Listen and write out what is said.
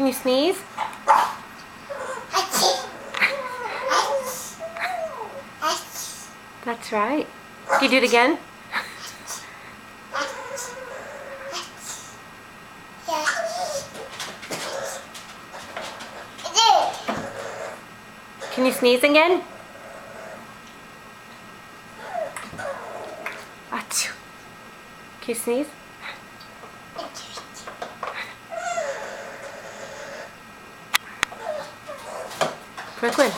Can you sneeze? That's right. Can you do it again? Can you sneeze again? Achoo. Can you sneeze? Brooklyn.